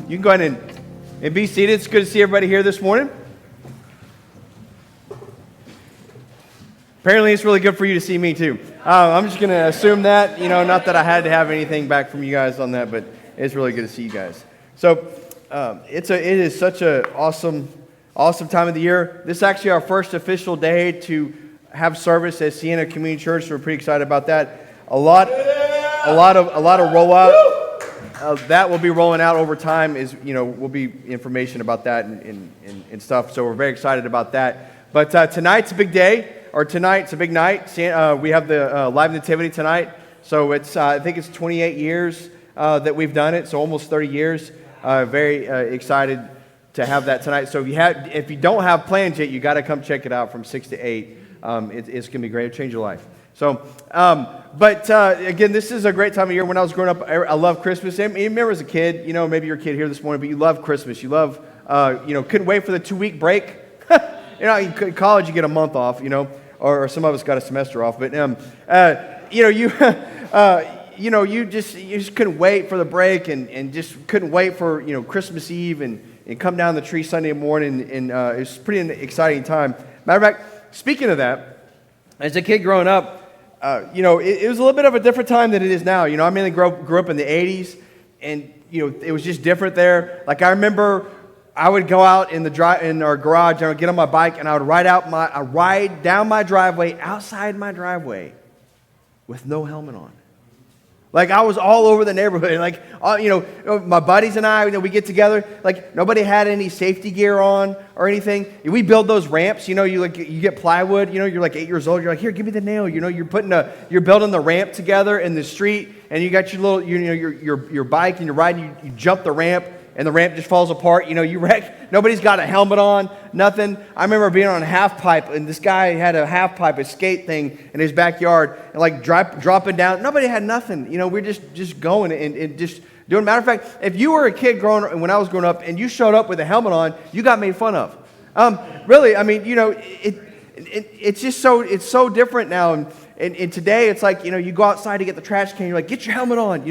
You can go ahead and be seated. It's good to see everybody here this morning. Apparently, it's really good for you to see me too. I'm just going to assume that, not that I had to have anything back from you guys on that, but it's really good to see you guys. So, it is such an awesome time of the year. This is actually our first official day to have service at Sienna Community Church, so we're pretty excited about that. A lot of rollout. That will be rolling out over time. Will be information about that and stuff. So we're very excited about that. But tonight's a big day, or tonight's a big night. We have the Live Nativity tonight. So it's I think it's 28 years that we've done it. So almost 30 years. Very excited to have that tonight. So if you don't have plans yet, you got to come check it out from 6 to 8. It's going to be great. It'll change your life. So, again, this is a great time of year. When I was growing up, I love Christmas. You remember as a kid, maybe you're a kid here this morning, but you love Christmas. You love, couldn't wait for the 2-week break. In college you get a month off, or some of us got a semester off. But, you just couldn't wait for the break and just couldn't wait for, Christmas Eve and come down the tree Sunday morning. And it was pretty an exciting time. Matter of fact, speaking of that, as a kid growing up, it was a little bit of a different time than it is now. I mainly grew up in the 80s, and, it was just different there. Like, I remember I would go out in our garage, and I would get on my bike, and I would ride down my driveway, outside my driveway, with no helmet on. Like, I was all over the neighborhood. Like, my buddies and I, we get together. Like, nobody had any safety gear on or anything. We build those ramps. You get plywood. You're like 8 years old. You're like, here, give me the nail. You're building the ramp together in the street, and you got your little, your bike, and you're riding. You jump the ramp, and the ramp just falls apart. You wreck. Nobody's got a helmet on. Nothing. I remember being on a half pipe, and this guy had a half pipe, a skate thing in his backyard, and like dropping down. Nobody had nothing. We're just going and just doing. Matter of fact, if you were a kid when I was growing up, and you showed up with a helmet on, you got made fun of. Really, I mean, it's just so different now. And today, it's like you go outside to get the trash can. You're like, get your helmet on.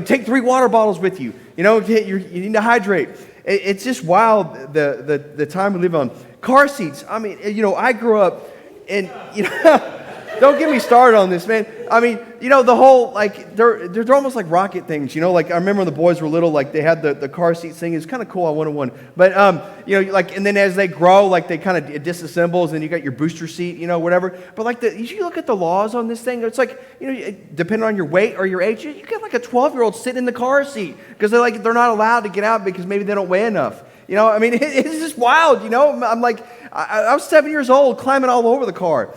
Take 3 water bottles with you. You need to hydrate. It's just wild, the time we live on. Car seats. I mean, I grew up, and don't get me started on this, man. I mean, the whole, like, they're almost like rocket things, like, I remember when the boys were little, like, they had the car seat thing. It's kind of cool. I wanted one. But, and then as they grow, like, they kind of disassembles, and you got your booster seat, whatever. But, like, you look at the laws on this thing, it's like, depending on your weight or your age, you get like a 12-year-old sitting in the car seat because they're not allowed to get out because maybe they don't weigh enough. I mean, it's just wild, I'm like, I was 7 years old climbing all over the car.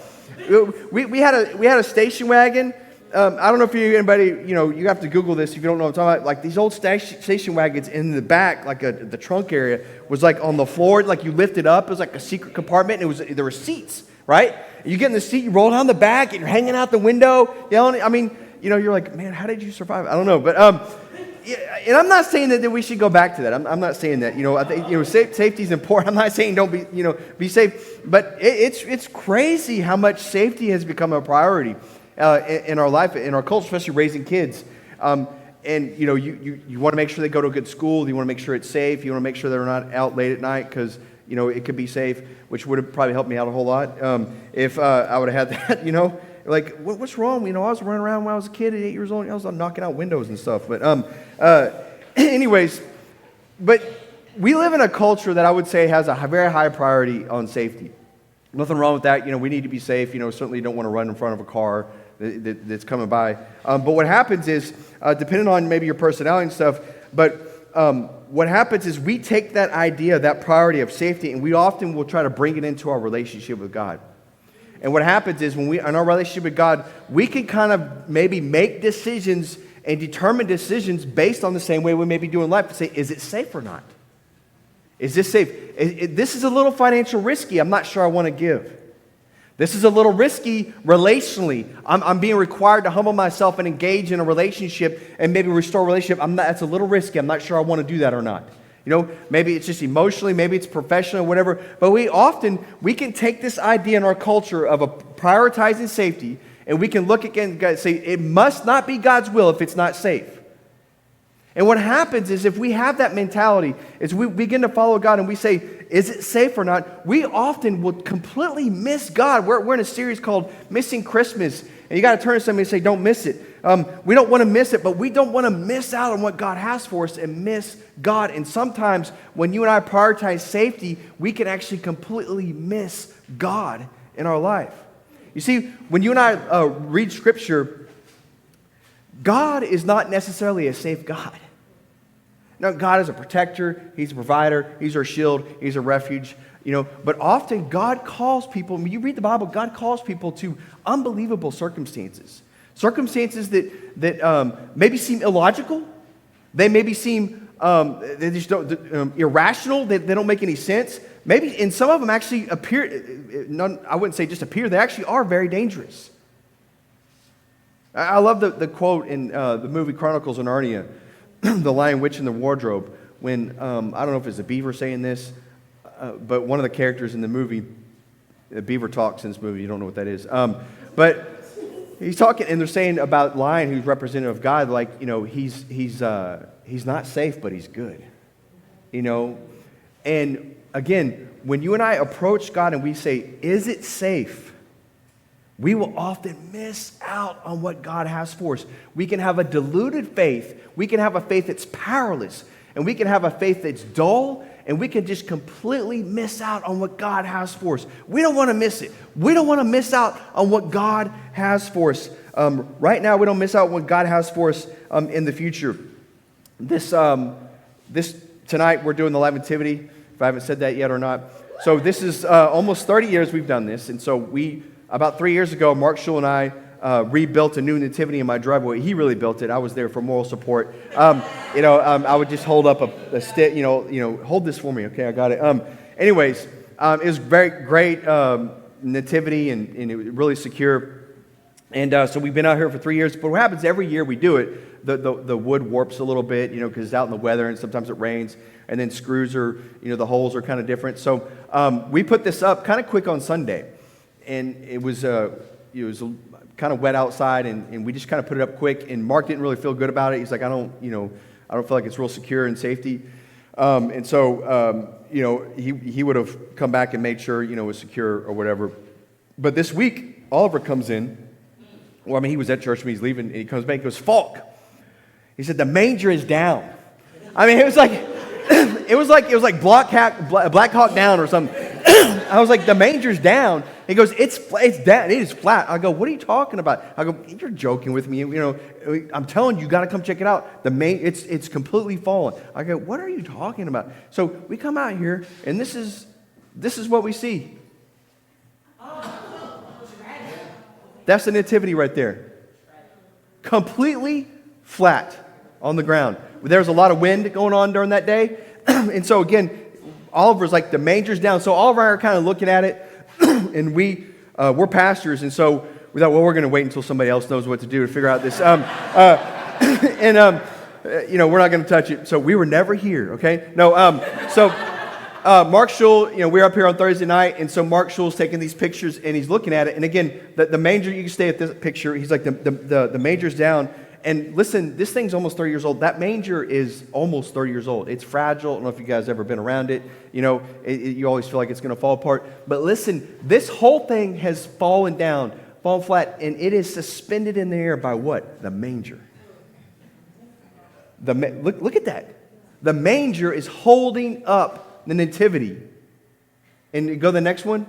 We had a station wagon. I don't know if anybody, you have to Google this if you don't know what I'm talking about. Like, these old station wagons in the back, like the trunk area, was like on the floor, like you lift it up. It was like a secret compartment. There were seats, right? You get in the seat, you roll down the back, and you're hanging out the window, yelling. I mean, you're like, man, how did you survive? I don't know, but and I'm not saying that we should go back to that. I'm not saying that. I think safety is important. I'm not saying don't be safe, but it's crazy how much safety has become a priority in our life, in our culture, especially raising kids. And you want to make sure they go to a good school. You want to make sure it's safe. You want to make sure they're not out late at night because it could be safe, which would have probably helped me out a whole lot if I would have had that. Like, what's wrong? I was running around when I was a kid at 8 years old. I was knocking out windows and stuff. But anyways, but we live in a culture that I would say has a very high priority on safety. Nothing wrong with that. We need to be safe. Certainly don't want to run in front of a car that's coming by. But what happens is, depending on maybe your personality and stuff, but what happens is we take that idea, that priority of safety, and we often will try to bring it into our relationship with God. And what happens is in our relationship with God, we can kind of maybe make decisions and determine decisions based on the same way we may be doing life to say, is it safe or not? Is this safe? This is a little financial risky. I'm not sure I want to give. This is a little risky relationally. I'm being required to humble myself and engage in a relationship and maybe restore a relationship. That's a little risky. I'm not sure I want to do that or not. Maybe it's just emotionally, maybe it's professional, whatever. But we can take this idea in our culture of prioritizing safety, and we can look again and say, it must not be God's will if it's not safe. And what happens is if we have that mentality, is we begin to follow God and we say, is it safe or not? We often will completely miss God. We're in a series called Missing Christmas. And you got to turn to somebody and say, don't miss it. We don't want to miss it, but we don't want to miss out on what God has for us and miss God. And sometimes when you and I prioritize safety, we can actually completely miss God in our life. You see, when you and I read Scripture, God is not necessarily a safe God. No, God is a protector, He's a provider, He's our shield, He's a refuge, but often God calls people, when you read the Bible, God calls people to unbelievable circumstances. Circumstances that maybe seem illogical, they maybe seem they just don't, irrational, they don't make any sense. Maybe, and some of them actually appear, I wouldn't say just appear, they actually are very dangerous. I love the quote in the movie Chronicles of Narnia, The Lion, Witch, and the Wardrobe, when, I don't know if it's a beaver saying this, but one of the characters in the movie, the beaver talks in this movie, you don't know what that is, but he's talking, and they're saying about Lion, who's representative of God, like, he's not safe, but he's good, and again, when you and I approach God and we say, is it safe? We will often miss out on what God has for us. We can have a diluted faith. We can have a faith that's powerless. And we can have a faith that's dull. And we can just completely miss out on what God has for us. We don't want to miss it. We don't want to miss out on what God has for us. Right now, we don't miss out on what God has for us in the future. This tonight, we're doing the Live Nativity, if I haven't said that yet or not. So this is almost 30 years we've done this. And so about 3 years ago, Mark Schul and I rebuilt a new nativity in my driveway. He really built it. I was there for moral support. I would just hold up a stick, hold this for me, okay? I got it. Anyways, it was very great nativity and it was really secure. And so we've been out here for 3 years. But what happens every year we do it, the wood warps a little bit, because it's out in the weather and sometimes it rains. And then screws are, the holes are kind of different. So we put this up kind of quick on Sunday. And it was kind of wet outside, and we just kind of put it up quick. And Mark didn't really feel good about it. He's like, I don't feel like it's real secure and safety. And so, he would have come back and made sure, it was secure or whatever. But this week, Oliver comes in. Well, he was at church when he's leaving, and he comes back and goes, Falk. He said, the manger is down. It was like, it was like Black Hawk Down or something. I was like, the manger's down. He goes, it's down. It is flat. I go, what are you talking about? I go, you're joking with me. I'm telling you, you got to come check it out. It's completely fallen. I go, what are you talking about? So we come out here, and this is what we see. That's the nativity right there. Completely flat on the ground. There was a lot of wind going on during that day. And so again, Oliver's like, the manger's down. So Oliver and I are kind of looking at it, and we're pastors, and so we thought, well, we're going to wait until somebody else knows what to do to figure out this. We're not going to touch it. So we were never here, okay? No, Mark Schul, we're up here on Thursday night, and so Mark Schul's taking these pictures, and he's looking at it, and again, the manger, you can stay at this picture, he's like, the manger's down. And listen, this thing's almost 30 years old. That manger is almost 30 years old. It's fragile. I don't know if you guys ever been around it. You always feel like it's going to fall apart. But listen, this whole thing has fallen flat, and it is suspended in the air by what? The manger. Look at that. The manger is holding up the nativity. And you go to the next one.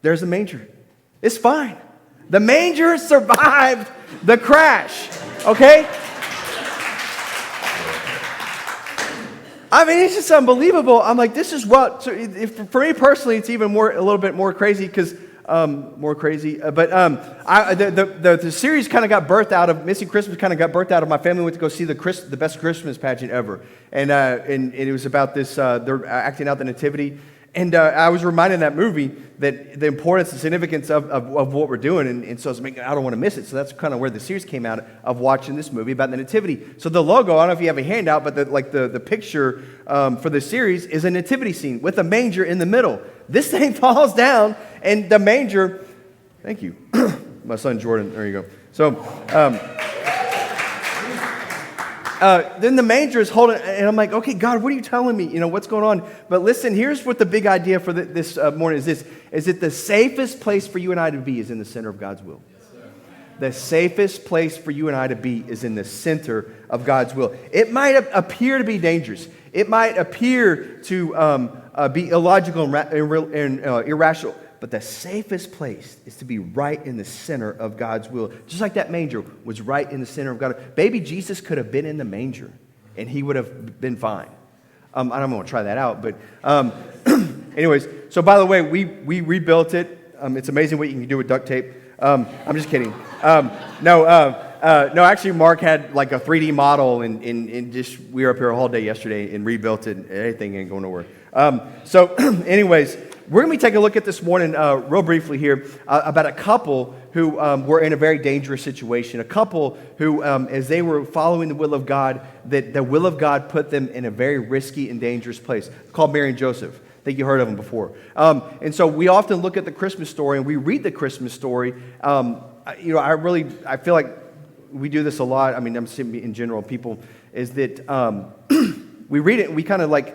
There's the manger. It's fine. The manger survived the crash. Okay? It's just unbelievable. I'm like, this is what, so for me personally, it's even a little bit more crazy because, the series kind of got birthed out of, Missing Christmas kind of got birthed out of my family went to go see the best Christmas pageant ever. And it was about this, they're acting out the nativity. And I was reminded in that movie that the importance and significance of what we're doing. And so I was like, I don't want to miss it. So that's kind of where the series came out of watching this movie about the nativity. So the logo, I don't know if you have a handout, but the picture for the series is a nativity scene with a manger in the middle. This thing falls down and the manger, thank you, my son Jordan, there you go. So then the manger is holding, and I'm like, okay, God, what are you telling me? You know, what's going on? But listen, here's what the big idea for this morning is that the safest place for you and I to be is in the center of God's will. The safest place for you and I to be is in the center of God's will. It might appear to be dangerous. It might appear to be illogical and irrational. But the safest place is to be right in the center of God's will. Just like that manger was right in the center of God. Baby Jesus could have been in the manger, and he would have been fine. I don't want to try that out, but anyways. So by the way, we rebuilt it. It's amazing what you can do with duct tape. I'm just kidding. No, actually, Mark had like a 3D model, and just we were up here a whole day yesterday and rebuilt it. And everything ain't going nowhere. So, anyways, we're going to be taking a look at this morning, real briefly here, about a couple who were in a very dangerous situation. A couple who, as they were following the will of God, that the will of God put them in a very risky and dangerous place, called Mary and Joseph. I think you heard of them before. And so we often look at the Christmas story and we read the Christmas story. I feel like we do this a lot. I mean, I'm saying in general, people, is that we read it and we kind of like,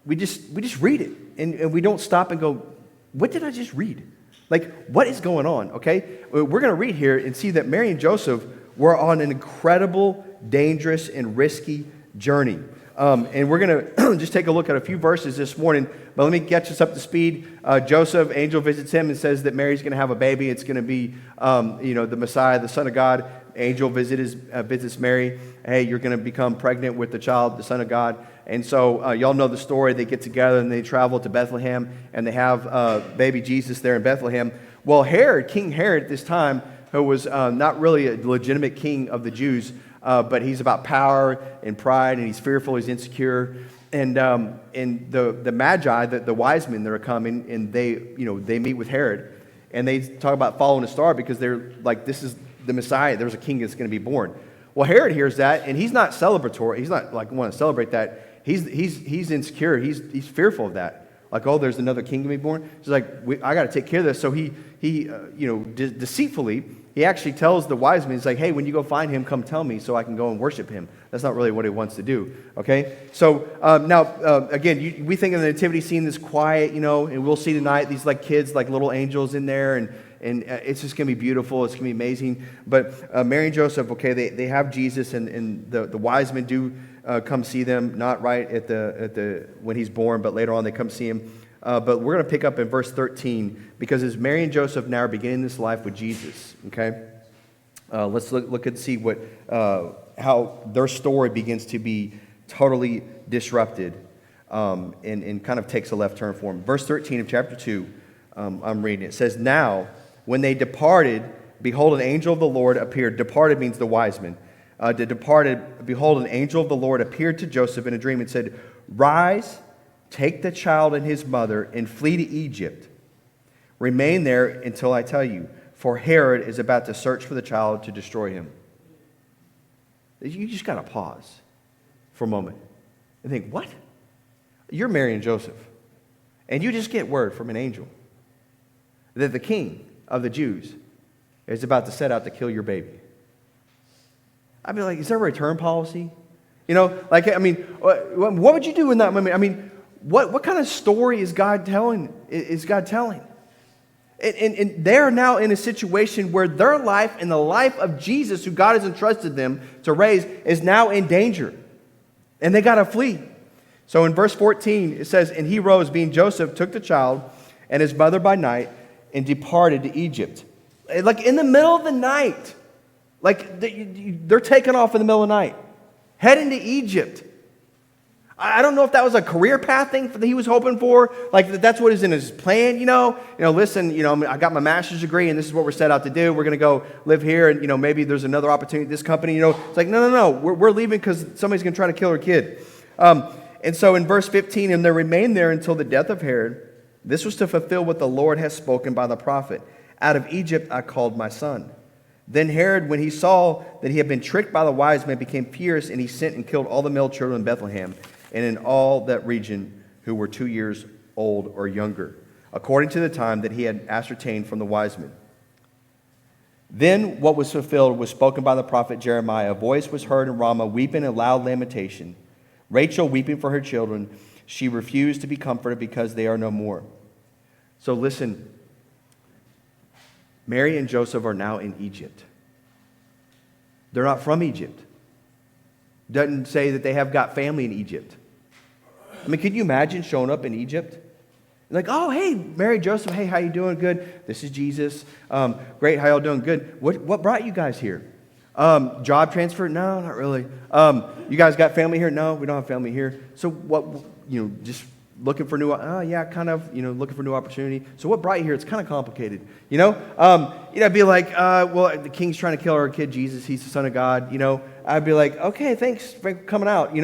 we just read it and we don't stop and go, what did I just read? Like, what is going on? Okay, we're going to read here and see that Mary and Joseph were on an incredible, dangerous, and risky journey. And we're going to just take a look at a few verses this morning, but let me get us up to speed. Joseph, angel visits him and says that Mary's going to have a baby. It's going to be, the Messiah, the Son of God. Angel visits Mary. Hey, you're going to become pregnant with the child, the Son of God. And so y'all know the story. They get together and they travel to Bethlehem, and they have baby Jesus there in Bethlehem. Well, Herod, King Herod at this time, who was not really a legitimate king of the Jews, but he's about power and pride, and he's fearful, he's insecure. And the Magi, the wise men that are coming, and they meet with Herod, and they talk about following a star because they're like, this is the Messiah. There's a king that's going to be born. Well, Herod hears that, and he's not celebratory. He's not like want to celebrate that. He's insecure. He's fearful of that. Like, oh, there's another king to be born. He's like, I got to take care of this. So he deceitfully, he actually tells the wise men, he's like, hey, when you go find him, come tell me so I can go and worship him. That's not really what he wants to do, okay? So now, again, we think of the nativity scene that's quiet, and we'll see tonight these like kids, like little angels in there, and it's just going to be beautiful. It's going to be amazing. But Mary and Joseph, okay, they have Jesus, and the wise men do come see them, not right at the when he's born, but later on they come see him. But we're going to pick up in verse 13, because as Mary and Joseph now are beginning this life with Jesus, okay? Let's look and see how their story begins to be totally disrupted and kind of takes a left turn for them. Verse 13 of chapter 2, I'm reading it. It says, now, when they departed, behold, an angel of the Lord appeared. Departed means the wise men. Behold, an angel of the Lord appeared to Joseph in a dream and said, rise, take the child and his mother, and flee to Egypt. Remain there until I tell you, for Herod is about to search for the child to destroy him. You just got to pause for a moment and think, what? You're Mary and Joseph, and you just get word from an angel that the king of the Jews is about to set out to kill your baby. I'd be like, is there a return policy? What would you do in that moment? I mean, what kind of story is God telling? And they're now in a situation where their life and the life of Jesus, who God has entrusted them to raise, is now in danger. And they got to flee. So in verse 14, it says, and he rose, being Joseph, took the child and his mother by night and departed to Egypt. Like in the middle of the night. Like they're taking off in the middle of the night, heading to Egypt. I don't know if that was a career path thing that he was hoping for. Like that's what is in his plan, Listen, I got my master's degree and this is what we're set out to do. We're going to go live here and, maybe there's another opportunity at this company, It's like, no. We're leaving because somebody's going to try to kill our kid. And so in verse 15, and they remained there until the death of Herod. This was to fulfill what the Lord has spoken by the prophet. Out of Egypt I called my son. Then Herod, when he saw that he had been tricked by the wise men, became furious, and he sent and killed all the male children in Bethlehem and in all that region who were 2 years old or younger, according to the time that he had ascertained from the wise men. Then what was fulfilled was spoken by the prophet Jeremiah. A voice was heard in Ramah, weeping and loud lamentation. Rachel weeping for her children. She refused to be comforted because they are no more. So listen, Mary and Joseph are now in Egypt. They're not from Egypt. Doesn't say that they have got family in Egypt. I mean, could you imagine showing up in Egypt? Like, oh, hey, Mary, Joseph, hey, how you doing? Good. This is Jesus. Great, how y'all doing? Good. What brought you guys here? Job transfer? No, not really. You guys got family here? No, we don't have family here. So what, just looking for new, looking for new opportunity. So what brought you here? It's kind of complicated, I'd be like, well, the king's trying to kill our kid Jesus. He's the son of God, I'd be like, okay, thanks for coming out,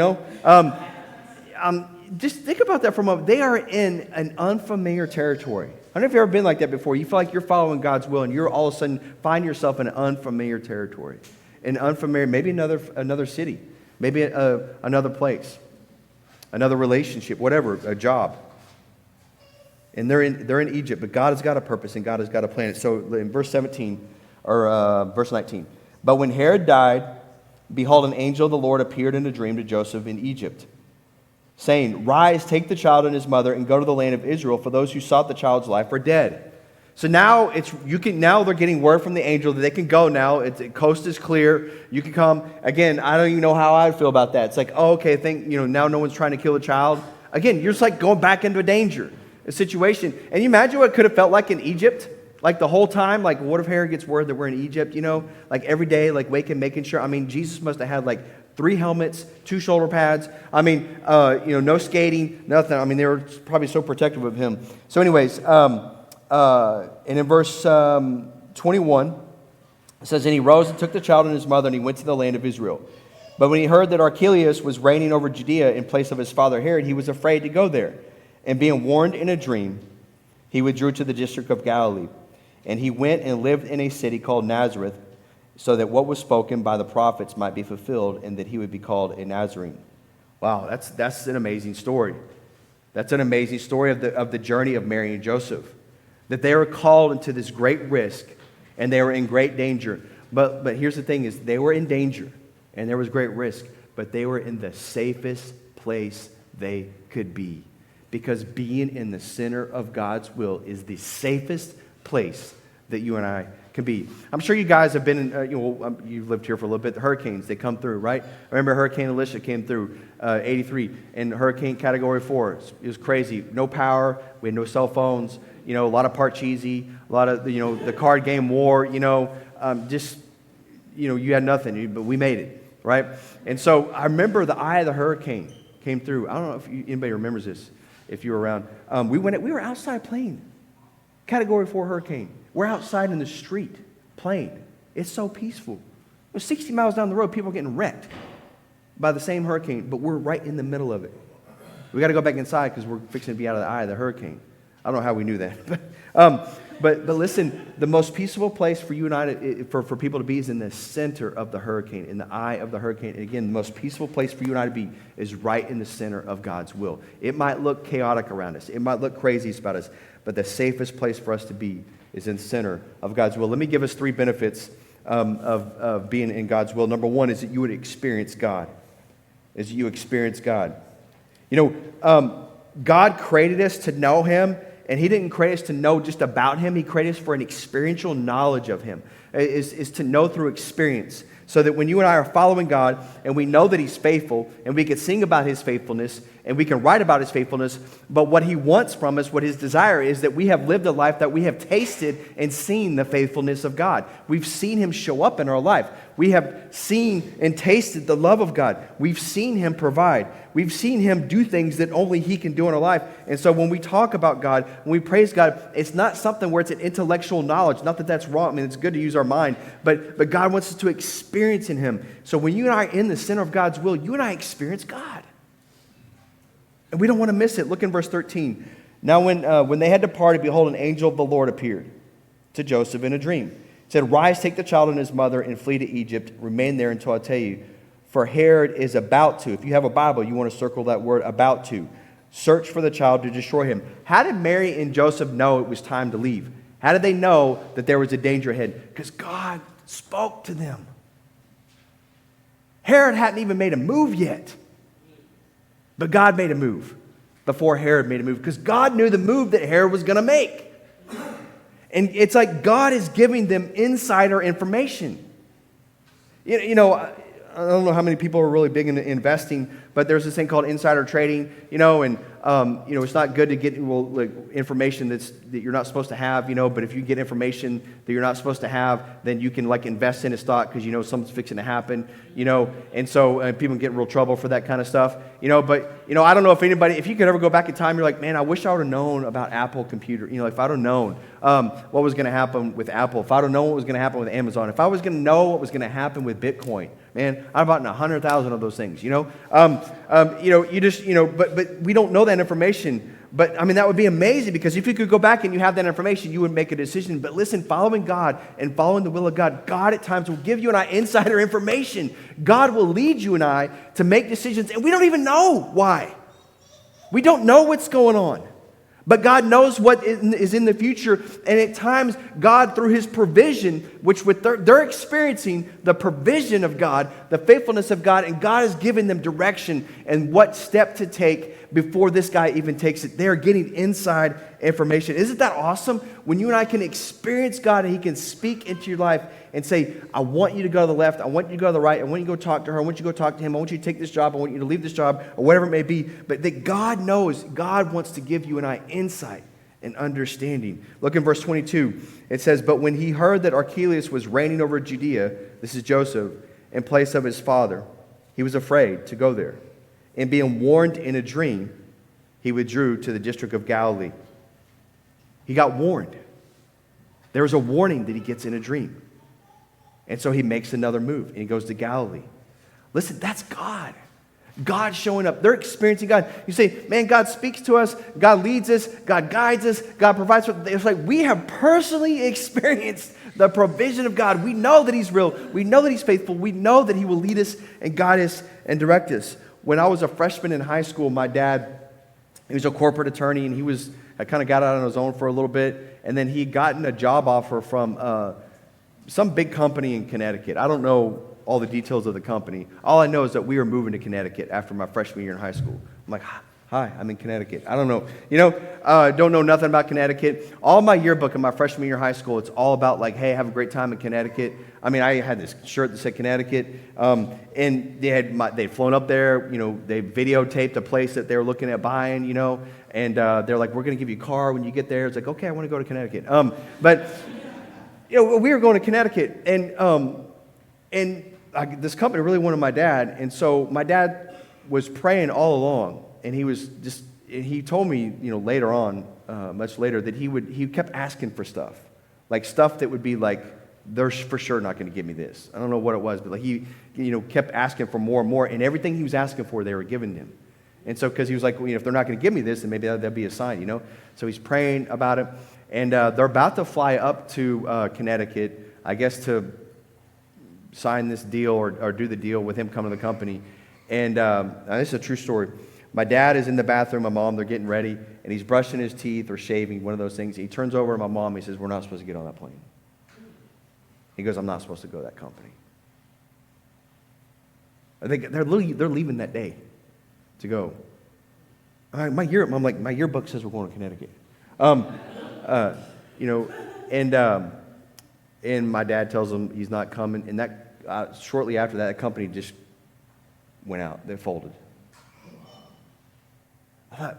Just think about that for a moment. They are in an unfamiliar territory. I don't know if you've ever been like that before. You feel like you're following God's will, and you're all of a sudden find yourself in an unfamiliar territory, maybe another city, maybe another place, another relationship, whatever, a job. And they're in Egypt, but God has got a purpose and God has got a plan. So in verse 17 or verse 19, but when Herod died, behold, an angel of the Lord appeared in a dream to Joseph in Egypt, saying, rise, take the child and his mother, and go to the land of Israel, for those who sought the child's life are dead. So now now they're getting word from the angel that they can go now. The coast is clear. You can come. Again, I don't even know how I would feel about that. It's like, oh, okay, now no one's trying to kill a child. Again, you're just like going back into a situation. And you imagine what it could have felt like in Egypt? Like the whole time, like what if Herod gets word that we're in Egypt, like every day, like waking, making sure. I mean, Jesus must have had like 3 helmets, 2 shoulder pads. I mean, no skating, nothing. I mean, they were probably so protective of him. So anyways, and in verse 21, it says, and he rose and took the child and his mother, and he went to the land of Israel. But when he heard that Archelaus was reigning over Judea in place of his father Herod, he was afraid to go there. And being warned in a dream, he withdrew to the district of Galilee. And he went and lived in a city called Nazareth, so that what was spoken by the prophets might be fulfilled, and that he would be called a Nazarene. Wow, that's an amazing story. That's an amazing story of the journey of Mary and Joseph. That they were called into this great risk, and they were in great danger. But here's the thing is, they were in danger, and there was great risk, but they were in the safest place they could be. Because being in the center of God's will is the safest place that you and I can be. I'm sure you guys have been in, you've lived here for a little bit. The hurricanes, they come through, right? I remember Hurricane Alicia came through 83, and Hurricane Category 4. It was crazy. No power. We had no cell phones. A lot of Parcheesi, a lot of, the card game war, you had nothing, but we made it, right? And so I remember the eye of the hurricane came through. I don't know if anybody remembers this, if you were around. We were outside playing. Category 4 hurricane. We're outside in the street playing. It's so peaceful. 60 miles down the road, people are getting wrecked by the same hurricane, but we're right in the middle of it. We got to go back inside because we're fixing to be out of the eye of the hurricane. I don't know how we knew that. But listen, the most peaceful place for you and I, for people to be, is in the center of the hurricane, in the eye of the hurricane. And again, the most peaceful place for you and I to be is right in the center of God's will. It might look chaotic around us. It might look crazy about us. But the safest place for us to be is in the center of God's will. Let me give us 3 benefits of being in God's will. Number 1 is that you would experience God. Is that you experience God. God created us to know Him, and He didn't create us to know just about Him. He created us for an experiential knowledge of Him, is to know through experience. So that when you and I are following God, and we know that He's faithful, and we can sing about His faithfulness, and we can write about His faithfulness, but what He wants from us, what His desire is, that we have lived a life that we have tasted and seen the faithfulness of God. We've seen Him show up in our life. We have seen and tasted the love of God. We've seen Him provide. We've seen Him do things that only He can do in our life. And so when we talk about God, when we praise God, it's not something where it's an intellectual knowledge. Not that that's wrong. I mean, it's good to use our mind. But God wants us to experience in Him. So when you and I are in the center of God's will, you and I experience God. And we don't want to miss it. Look in verse 13. Now when they had departed, behold, an angel of the Lord appeared to Joseph in a dream. He said, rise, take the child and his mother, and flee to Egypt. Remain there until I tell you. For Herod is about to, if you have a Bible, you want to circle that word, about to, search for the child to destroy him. How did Mary and Joseph know it was time to leave? How did they know that there was a danger ahead? Because God spoke to them. Herod hadn't even made a move yet. But God made a move before Herod made a move, because God knew the move that Herod was going to make. And it's like God is giving them insider information. You know, I don't know how many people are really big into investing, but there's this thing called insider trading, and it's not good to get information that you're not supposed to have, but if you get information that you're not supposed to have, then you can invest in a stock because something's fixing to happen, and so people get in real trouble for that kind of stuff, but I don't know if you could ever go back in time, you're like, man, I wish I would have known about Apple computer, if I'd have known what was going to happen with Apple, if I'd have known what was going to happen with Amazon, if I was going to know what was going to happen with Bitcoin, man, I'd bought 100,000 of those things, but we don't know that information. But that would be amazing, because if you could go back and you have that information, you would make a decision. But listen, following God and following the will of God, God at times will give you and I insider information. God will lead you and I to make decisions, and we don't even know why. We don't know what's going on. But God knows what is in the future, and at times, God, through His provision, which they're experiencing the provision of God, the faithfulness of God, and God has given them direction and what step to take before this guy even takes it. They are getting inside information. Isn't that awesome? When you and I can experience God and He can speak into your life and say, I want you to go to the left, I want you to go to the right, I want you to go talk to her, I want you to go talk to him, I want you to take this job, I want you to leave this job, or whatever it may be. But that God knows, God wants to give you and I insight and understanding. Look in verse 22. It says, but when he heard that Archelaus was reigning over Judea, this is Joseph, in place of his father, he was afraid to go there. And being warned in a dream, he withdrew to the district of Galilee. He got warned. There was a warning that he gets in a dream. And so he makes another move, and he goes to Galilee. Listen, that's God. God showing up. They're experiencing God. You say, man, God speaks to us, God leads us, God guides us, God provides for us. It's like we have personally experienced the provision of God. We know that He's real. We know that He's faithful. We know that He will lead us and guide us and direct us. When I was a freshman in high school, my dad, he was a corporate attorney, and I kind of got out on his own for a little bit, and then he'd gotten a job offer from some big company in Connecticut. I don't know all the details of the company. All I know is that we were moving to Connecticut after my freshman year in high school. I'm like, hi, I'm in Connecticut. I don't know. Don't know nothing about Connecticut. All my yearbook in my freshman year in high school, it's all about hey, have a great time in Connecticut. I had this shirt that said Connecticut, and they'd flown up there. They videotaped a place that they were looking at buying. And they're like, we're going to give you a car when you get there. It's like, okay, I want to go to Connecticut. But we were going to Connecticut, and this company really wanted my dad, and so my dad was praying all along, and he told me, later on, much later, that he kept asking for stuff that would be they're for sure not going to give me this. I don't know what it was, but he kept asking for more and more, and everything he was asking for, they were giving him. And so, because he was like, if they're not going to give me this, then maybe that'd be a sign, So he's praying about it, and they're about to fly up to Connecticut, I guess, to sign this deal or do the deal with him coming to the company. And this is a true story. My dad is in the bathroom, my mom, they're getting ready, and he's brushing his teeth or shaving, one of those things. He turns over to my mom, he says, we're not supposed to get on that plane. He goes, I'm not supposed to go to that company. I think they're leaving that day to go. My yearbook says we're going to Connecticut. And my dad tells him he's not coming, and that shortly after that, company just went out. They folded. I thought,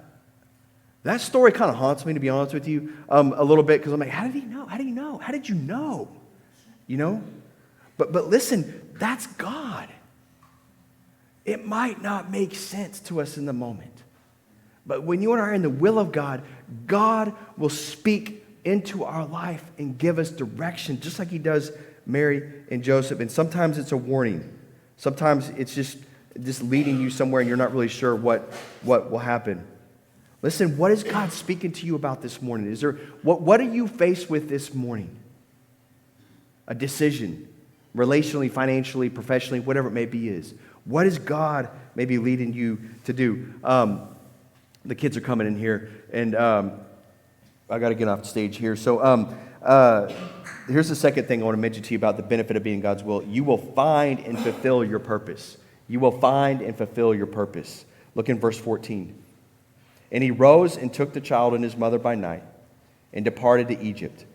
that story kind of haunts me, to be honest with you, a little bit, because I'm like, how did he know? How did he know? How did you know? But listen, that's God. It might not make sense to us in the moment, but when you and I are in the will of God, God will speak into our life and give us direction, just like He does Mary and Joseph. And sometimes it's a warning. Sometimes it's just leading you somewhere and you're not really sure what will happen. Listen, what is God speaking to you about this morning? What are you faced with this morning? A decision, relationally, financially, professionally, whatever it may be is. What is God maybe leading you to do? The kids are coming in here, and I got to get off stage here. So here's the second thing I want to mention to you about the benefit of being in God's will. You will find and fulfill your purpose. You will find and fulfill your purpose. Look in verse 14. And he rose and took the child and his mother by night and departed to Egypt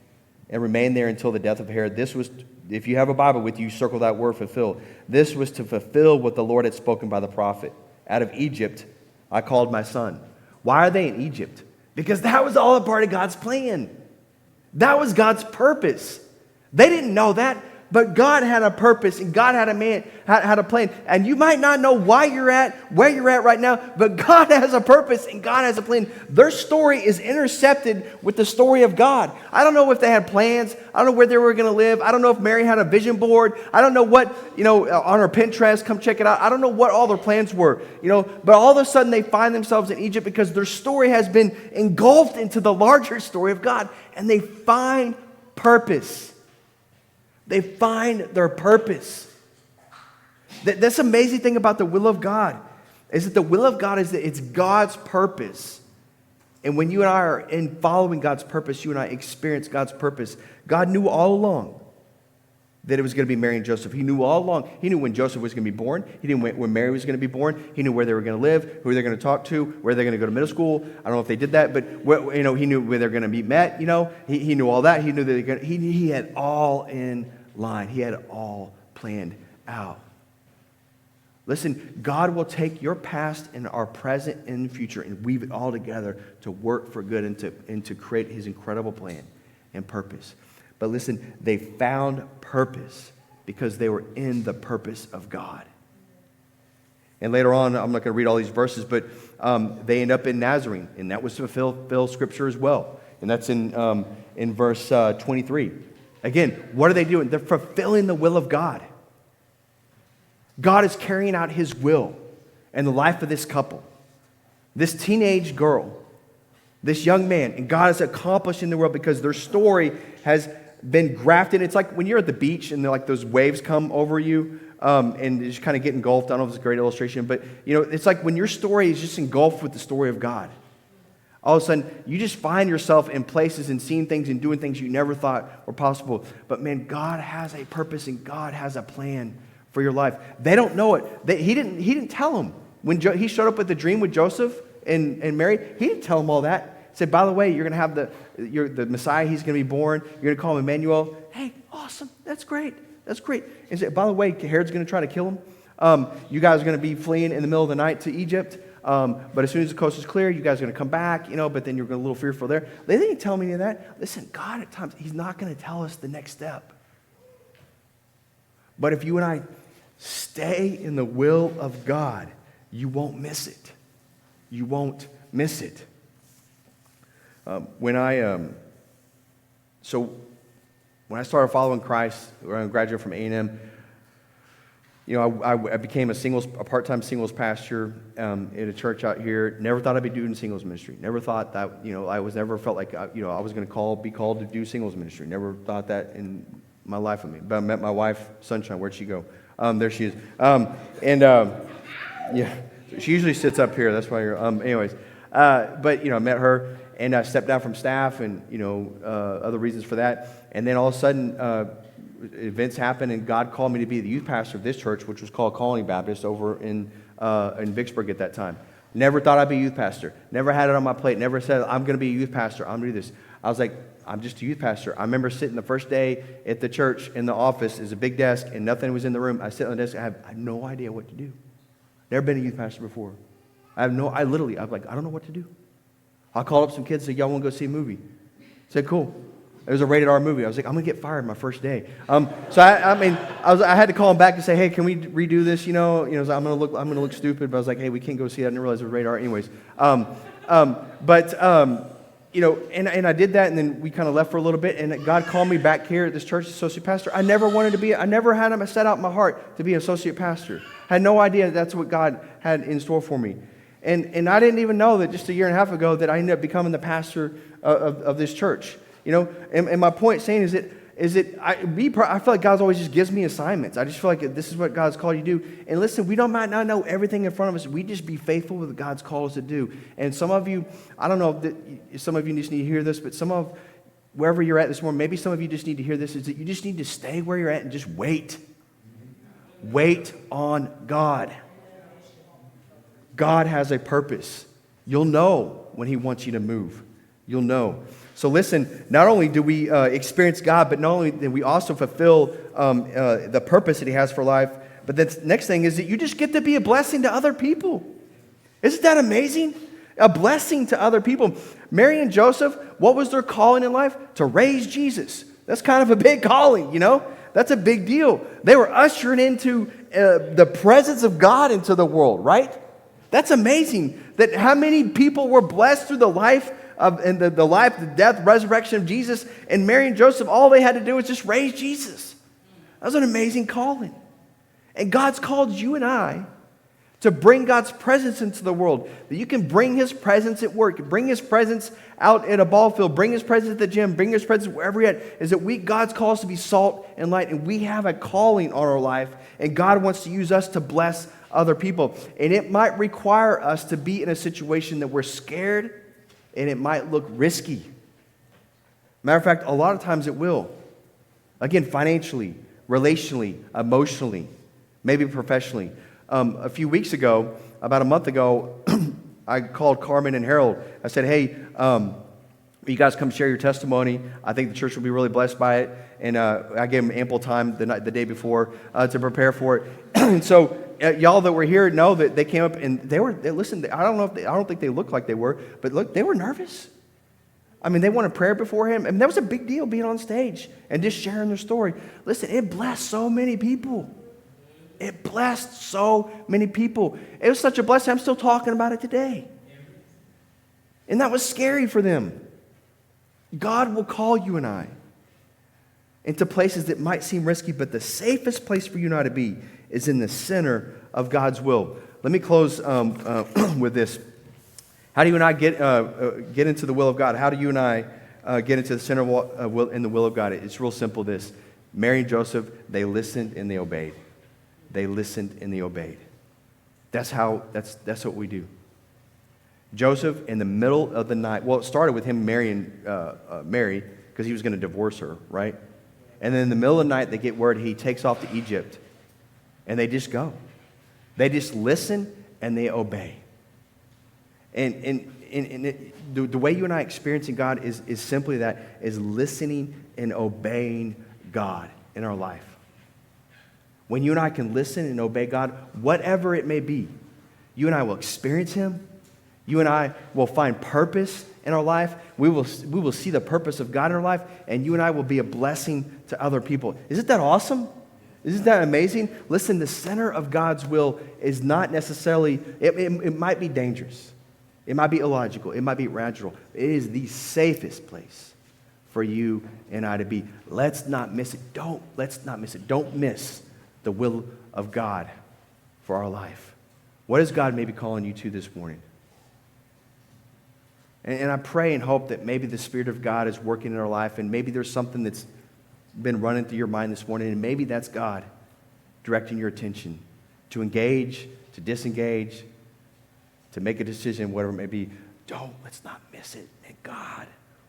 and remained there until the death of Herod. This was, if you have a Bible with you, circle that word fulfill. This was to fulfill what the Lord had spoken by the prophet. Out of Egypt I called my son. Why are they in Egypt? Because that was all a part of God's plan. That was God's purpose. They didn't know that, but God had a purpose and God had had a plan. And you might not know why you're at, where you're at right now, but God has a purpose and God has a plan. Their story is intercepted with the story of God. I don't know if they had plans. I don't know where they were going to live. I don't know if Mary had a vision board. I don't know what, on her Pinterest, come check it out. I don't know what all their plans were, but all of a sudden they find themselves in Egypt because their story has been engulfed into the larger story of God, and they find purpose. They find their purpose. That's the amazing thing about the will of God, is that the will of God is that it's God's purpose. And when you and I are in following God's purpose, you and I experience God's purpose. God knew all along that it was going to be Mary and Joseph. He knew all along. He knew when Joseph was going to be born. He knew when Mary was going to be born. He knew where they were going to live, who they're going to talk to, where they're going to go to middle school. I don't know if they did that, but he knew where they're going to be met. He knew all that. He knew that he had all in line. He had it all planned out. Listen, God will take your past and our present and future and weave it all together to work for good and to create his incredible plan and purpose. But listen, they found purpose because they were in the purpose of God. And later on, I'm not going to read all these verses, but they end up in Nazarene, and that was to fulfill Scripture as well. And that's in verse 23. Again, what are they doing? They're fulfilling the will of God. God is carrying out his will in the life of this couple, this teenage girl, this young man, and God is accomplishing the world because their story has been grafted. It's like when you're at the beach and like those waves come over you and you just kind of get engulfed. I don't know if it's a great illustration, but it's like when your story is just engulfed with the story of God. All of a sudden, you just find yourself in places and seeing things and doing things you never thought were possible. But man, God has a purpose and God has a plan for your life. They don't know it. He didn't tell them. When he showed up with the dream with Joseph and Mary, he didn't tell them all that. He said, by the way, you're going to have the Messiah. He's going to be born. You're going to call him Emmanuel. Hey, awesome. That's great. That's great. And said, by the way, Herod's going to try to kill him. You guys are going to be fleeing in the middle of the night to Egypt. But as soon as the coast is clear, you guys are going to come back, but then you're going to be a little fearful there. They didn't tell me any of that. Listen, God at times, he's not going to tell us the next step. But if you and I stay in the will of God, you won't miss it. You won't miss it. When I started following Christ, when I graduated from A&M, I became a part-time singles pastor at a church out here. Never thought I'd be doing singles ministry. Never thought that, I never felt like, I was going to be called to do singles ministry. Never thought that in my life of me. But I met my wife, Sunshine. Where'd she go? There she is. She usually sits up here. That's why you're, anyways. But I met her and I stepped down from staff and, other reasons for that. And then all of a sudden, events happened and God called me to be the youth pastor of this church, which was called Colony Baptist over in Vicksburg at that time. Never thought I'd be a youth pastor. Never had it on my plate. Never said, I'm going to be a youth pastor. I'm going to do this. I was like, I'm just a youth pastor. I remember sitting the first day at the church in the office. There's a big desk and nothing was in the room. I sit on the desk. I have no idea what to do. Never been a youth pastor before. I'm like, I don't know what to do. I called up some kids and said, y'all want to go see a movie? I said, cool. It was a rated R movie. I was like, I'm going to get fired my first day. So I had to call him back to say, hey, can we redo this? So I'm going to look stupid. But I was like, hey, we can't go see it. I didn't realize it was rated R anyways. And I did that, and then we kind of left for a little bit, and God called me back here at this church as associate pastor. I never had him set out in my heart to be an associate pastor. I had no idea that's what God had in store for me. And I didn't even know that just a year and a half ago that I ended up becoming the pastor of this church. And my point saying is that I feel like God always just gives me assignments. I just feel like this is what God's called you to do. And listen, we might not know everything in front of us. We just be faithful with what God's called us to do. And some of you, I don't know if some of you just need to hear this, but wherever you're at this morning, maybe some of you just need to hear this, is that you just need to stay where you're at and just wait. Wait on God. God has a purpose. You'll know when he wants you to move. You'll know. So listen, not only do we experience God, but not only do we also fulfill the purpose that he has for life, but the next thing is that you just get to be a blessing to other people. Isn't that amazing? A blessing to other people. Mary and Joseph, what was their calling in life? To raise Jesus. That's kind of a big calling, you know? That's a big deal. They were ushering into the presence of God into the world, right? That's amazing. That how many people were blessed through the life and the life, the death, resurrection of Jesus. And Mary and Joseph, all they had to do was just raise Jesus. That was an amazing calling. And God's called you and I to bring God's presence into the world. That you can bring his presence at work, bring his presence out at a ball field, bring his presence at the gym, bring his presence wherever you're at. Is that God's called us to be salt and light, and we have a calling on our life, and God wants to use us to bless other people. And it might require us to be in a situation that we're scared, and it might look risky. Matter of fact, a lot of times it will. Again, financially, relationally, emotionally, maybe professionally. A few weeks ago, about a month ago, I called Carmen and Harold. I said, hey, you guys come share your testimony. I think the church will be really blessed by it. And I gave them ample time the day before to prepare for it. And so y'all that were here know that they came up and they listened. I don't think they looked like they were, but look, they were nervous. I mean, they wanted prayer before him. And that was a big deal being on stage and just sharing their story. Listen, it blessed so many people. It blessed so many people. It was such a blessing. I'm still talking about it today. And that was scary for them. God will call you and I into places that might seem risky, but the safest place for you and I to be is in the center of God's will. Let me close with this. How do you and I get into the will of God? How do you and I get into the center in the will of God? It's real simple. This: Mary and Joseph, they listened and they obeyed. They listened and they obeyed. That's what we do. Joseph, in the middle of the night, well, it started with him marrying Mary because he was going to divorce her, right? And then in the middle of the night, they get word he takes off to Egypt, and they just go. They just listen and they obey. And the way you and I experiencing God is simply that, is listening and obeying God in our life. When you and I can listen and obey God, whatever it may be, you and I will experience him. You and I will find purpose in our life. We will see the purpose of God in our life, and you and I will be a blessing to other people. Isn't that awesome? Isn't that amazing? Listen, the center of God's will is not necessarily, it might be dangerous. It might be illogical. It might be irrational. It is the safest place for you and I to be. Let's not miss it. Let's not miss it. Don't miss the will of God for our life. What is God maybe calling you to this morning? And I pray and hope that maybe the Spirit of God is working in our life, and maybe there's something that's been running through your mind this morning, and maybe that's God directing your attention to engage, to disengage, to make a decision, whatever it may be. Let's not miss it. And God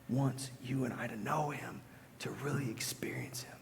wants you and I to know him, to really experience him.